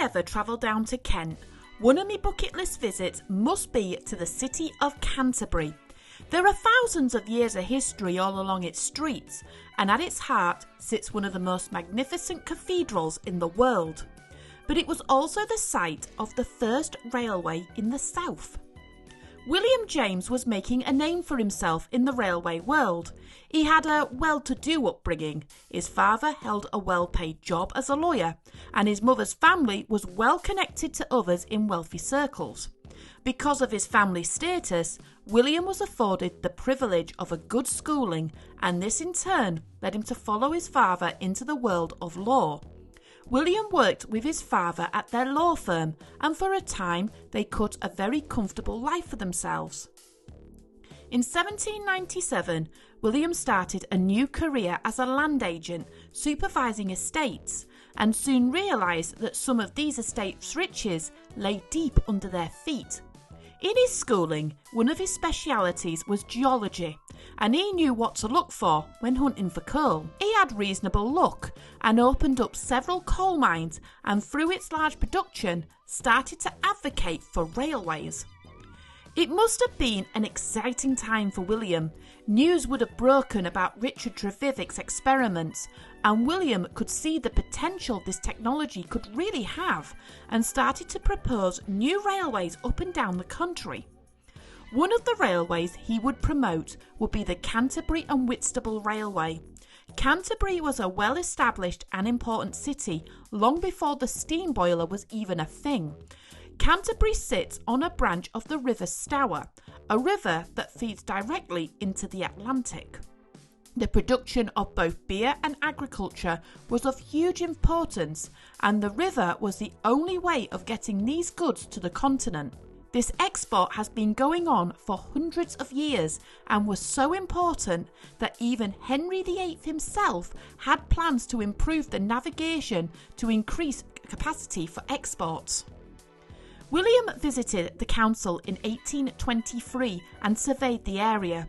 ever travel down to Kent, one of my bucket list visits must be to the city of Canterbury. There are thousands of years of history all along its streets, and at its heart sits one of the most magnificent cathedrals in the world. But it was also the site of the first railway in the south. William James was making a name for himself in the railway world. He had a well-to-do upbringing. His father held a well-paid job as a lawyer, and his mother's family was well connected to others in wealthy circles. Because of his family status, William was afforded the privilege of a good schooling, and this in turn led him to follow his father into the world of law. William worked with his father at their law firm, and for a time they cut a very comfortable life for themselves. In 1797, William started a new career as a land agent, supervising estates, and soon realised that some of these estates' riches lay deep under their feet. In his schooling, one of his specialities was geology, and he knew what to look for when hunting for coal. He had reasonable luck and opened up several coal mines, and through its large production started to advocate for railways. It must have been an exciting time for William. News would have broken about Richard Trevithick's experiments, and William could see the potential this technology could really have, and started to propose new railways up and down the country. One of the railways he would promote would be the Canterbury and Whistable Railway. Canterbury was a well-established and important city long before the steam boiler was even a thing. Canterbury sits on a branch of the River Stour, a river that feeds directly into the Atlantic. The production of both beer and agriculture was of huge importance, and the river was the only way of getting these goods to the continent. This export has been going on for hundreds of years and was so important that even Henry VIII himself had plans to improve the navigation to increase capacity for exports. William visited the council in 1823 and surveyed the area.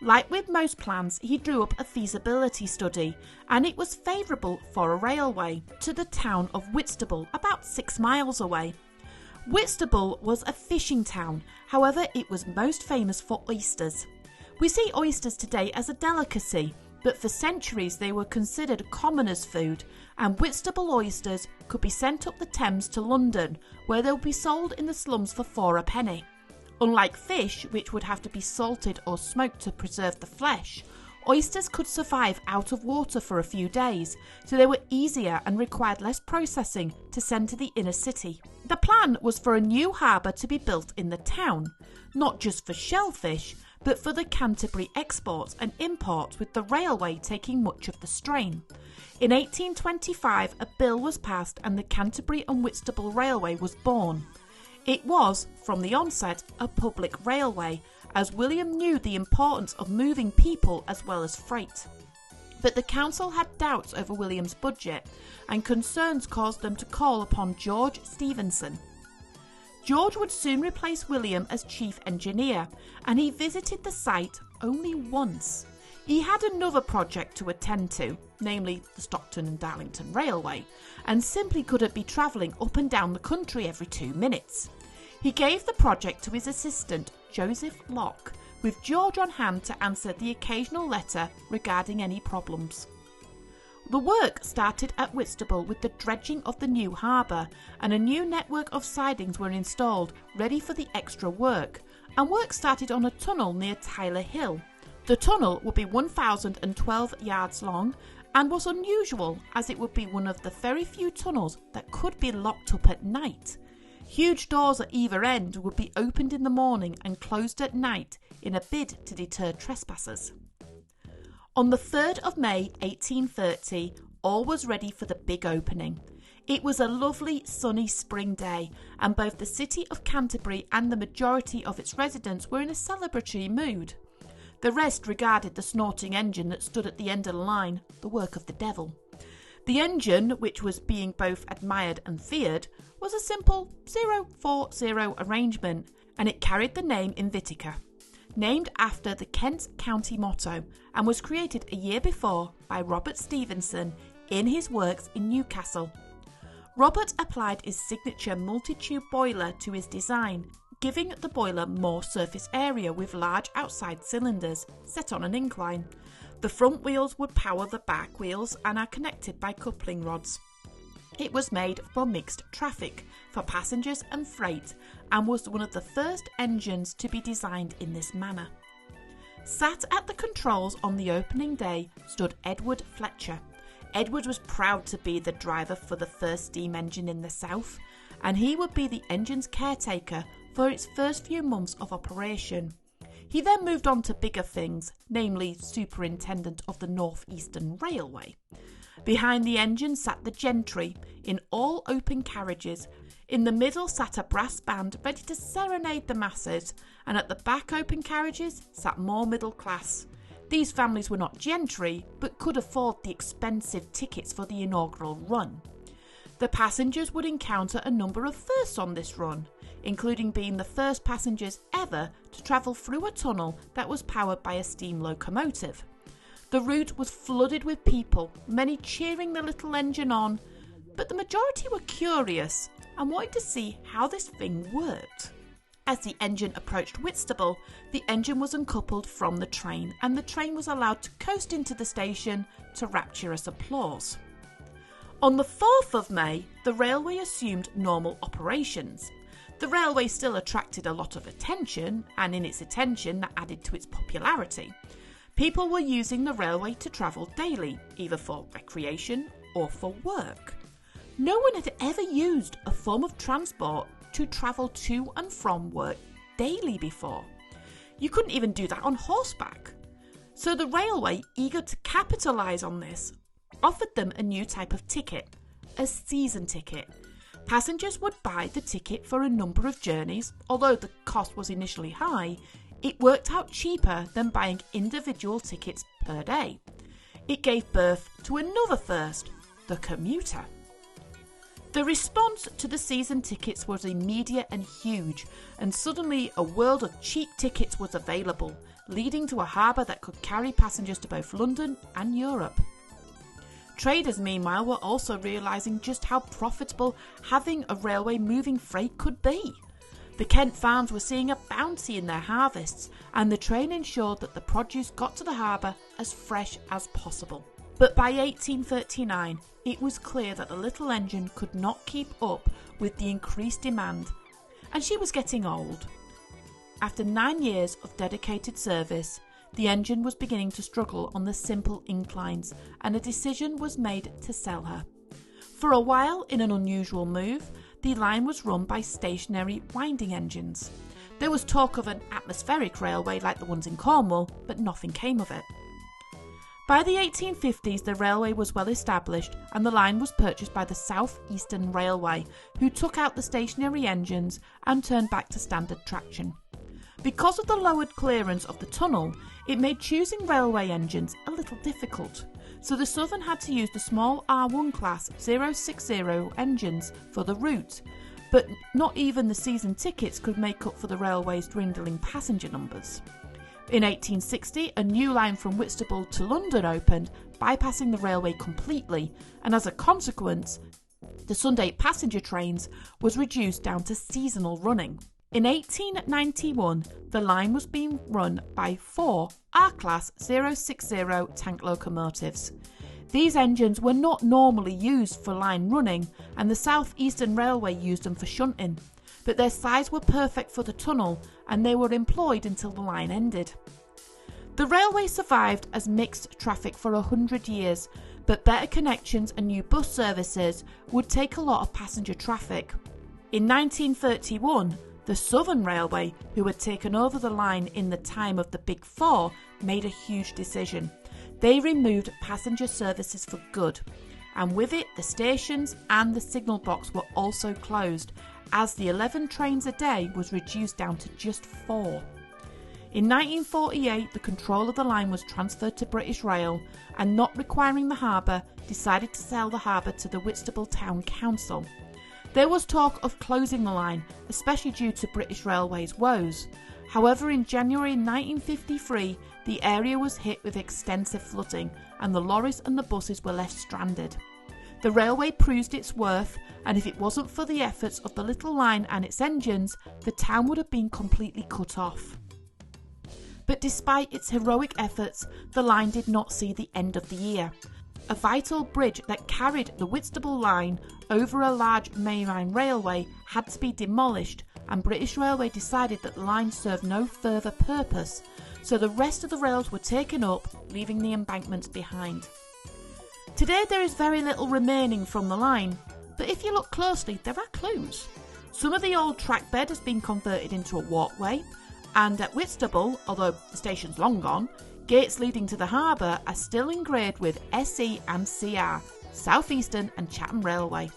Like with most plans, he drew up a feasibility study, and it was favourable for a railway to the town of Whistable, about 6 miles away. Whistable was a fishing town, however it was most famous for oysters. We see oysters today as a delicacy, but for centuries they were considered commoners' food, and Whistable oysters could be sent up the Thames to London, where they would be sold in the slums for 4 a penny. Unlike fish, which would have to be salted or smoked to preserve the flesh, oysters could survive out of water for a few days, so they were easier and required less processing to send to the inner city. The plan was for a new harbour to be built in the town, not just for shellfish, but for the Canterbury exports and imports, with the railway taking much of the strain. In 1825, a bill was passed and the Canterbury and Whistable Railway was born. It was, from the onset, a public railway, as William knew the importance of moving people as well as freight. But the council had doubts over William's budget, and concerns caused them to call upon George Stephenson. George would soon replace William as chief engineer, and he visited the site only once. He had another project to attend to, namely the Stockton and Darlington Railway, and simply couldn't be travelling up and down the country every 2 minutes. He gave the project to his assistant, Joseph Locke, with George on hand to answer the occasional letter regarding any problems. The work started at Whistable with the dredging of the new harbour, and a new network of sidings were installed ready for the extra work, and work started on a tunnel near Tyler Hill. The tunnel would be 1,012 yards long and was unusual, as it would be one of the very few tunnels that could be locked up at night. Huge doors at either end would be opened in the morning and closed at night in a bid to deter trespassers. On the 3rd of May 1830, all was ready for the big opening. It was a lovely sunny spring day, and both the city of Canterbury and the majority of its residents were in a celebratory mood. The rest regarded the snorting engine that stood at the end of the line the work of the devil. The engine, which was being both admired and feared, was a simple 040 arrangement, and it carried the name Invitica, named after the Kent County motto, and was created a year before by Robert Stephenson in his works in Newcastle. Robert applied his signature multi-tube boiler to his design, giving the boiler more surface area with large outside cylinders set on an incline. The front wheels would power the back wheels and are connected by coupling rods. It was made for mixed traffic, for passengers and freight, and was one of the first engines to be designed in this manner. Sat at the controls on the opening day stood Edward Fletcher. Edward was proud to be the driver for the first steam engine in the south, and he would be the engine's caretaker for its first few months of operation. He then moved on to bigger things, namely superintendent of the North Eastern Railway. Behind the engine sat the gentry, in all open carriages. In the middle sat a brass band ready to serenade the masses, and at the back open carriages sat more middle class. These families were not gentry, but could afford the expensive tickets for the inaugural run. The passengers would encounter a number of firsts on this run, including being the first passengers ever to travel through a tunnel that was powered by a steam locomotive. The route was flooded with people, many cheering the little engine on, but the majority were curious and wanted to see how this thing worked. As the engine approached Whistable, the engine was uncoupled from the train and the train was allowed to coast into the station to rapturous applause. On the 4th of May, the railway assumed normal operations. The railway still attracted a lot of attention, and in its attention that added to its popularity. People were using the railway to travel daily, either for recreation or for work. No one had ever used a form of transport to travel to and from work daily before. You couldn't even do that on horseback. So the railway, eager to capitalise on this, offered them a new type of ticket, a season ticket. Passengers would buy the ticket for a number of journeys. Although the cost was initially high, it worked out cheaper than buying individual tickets per day. It gave birth to another first, the commuter. The response to the season tickets was immediate and huge, and suddenly a world of cheap tickets was available, leading to a harbour that could carry passengers to both London and Europe. Traders, meanwhile, were also realising just how profitable having a railway moving freight could be. The Kent farms were seeing a bounty in their harvests, and the train ensured that the produce got to the harbour as fresh as possible. But by 1839, it was clear that the little engine could not keep up with the increased demand, and she was getting old. After 9 years of dedicated service, the engine was beginning to struggle on the simple inclines, and a decision was made to sell her. For a while, in an unusual move, the line was run by stationary winding engines. There was talk of an atmospheric railway like the ones in Cornwall, but nothing came of it. By the 1850s, the railway was well established, and the line was purchased by the South Eastern Railway, who took out the stationary engines and turned back to standard traction. Because of the lowered clearance of the tunnel, it made choosing railway engines a little difficult, so the Southern had to use the small R1 class 060 engines for the route, but not even the season tickets could make up for the railway's dwindling passenger numbers. In 1860, a new line from Whistable to London opened, bypassing the railway completely, and as a consequence, the Sunday passenger trains was reduced down to seasonal running. In 1891, the line was being run by 4 R-Class 060 tank locomotives. These engines were not normally used for line running, and the South Eastern Railway used them for shunting, but their size were perfect for the tunnel, and they were employed until the line ended. The railway survived as mixed traffic for 100 years, but better connections and new bus services would take a lot of passenger traffic. In 1931, the Southern Railway, who had taken over the line in the time of the Big Four, made a huge decision. They removed passenger services for good, and with it the stations and the signal box were also closed, as the 11 trains a day was reduced down to just 4. In 1948, the control of the line was transferred to British Rail, and not requiring the harbour, decided to sell the harbour to the Whistable Town Council. There was talk of closing the line, especially due to British Railway's woes. However, in January 1953, the area was hit with extensive flooding, and the lorries and the buses were left stranded. The railway proved its worth, and if it wasn't for the efforts of the little line and its engines, the town would have been completely cut off. But despite its heroic efforts, the line did not see the end of the year. A vital bridge that carried the Whistable line over a large mainline railway had to be demolished, and British Railway decided that the line served no further purpose, so the rest of the rails were taken up, leaving the embankments behind. Today there is very little remaining from the line, but if you look closely there are clues. Some of the old track bed has been converted into a walkway, and at Whistable, although the station's long gone, gates leading to the harbour are still engraved with SE and CR, South Eastern and Chatham Railway.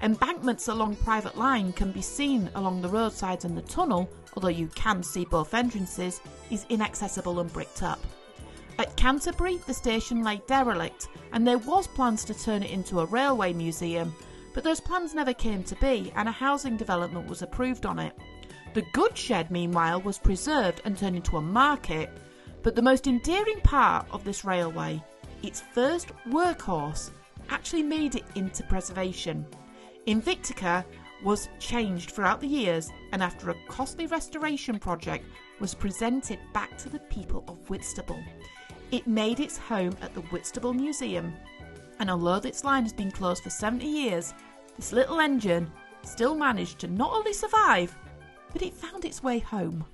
Embankments along Private Line can be seen along the roadsides, and the tunnel, although you can see both entrances, is inaccessible and bricked up. At Canterbury, the station lay derelict, and there was plans to turn it into a railway museum, but those plans never came to be, and a housing development was approved on it. The goods shed, meanwhile, was preserved and turned into a market, but the most endearing part of this railway, its first workhorse, actually made it into preservation. Invictica was changed throughout the years, and after a costly restoration project was presented back to the people of Whistable. It made its home at the Whistable Museum, and although its line has been closed for 70 years, this little engine still managed to not only survive, but it found its way home.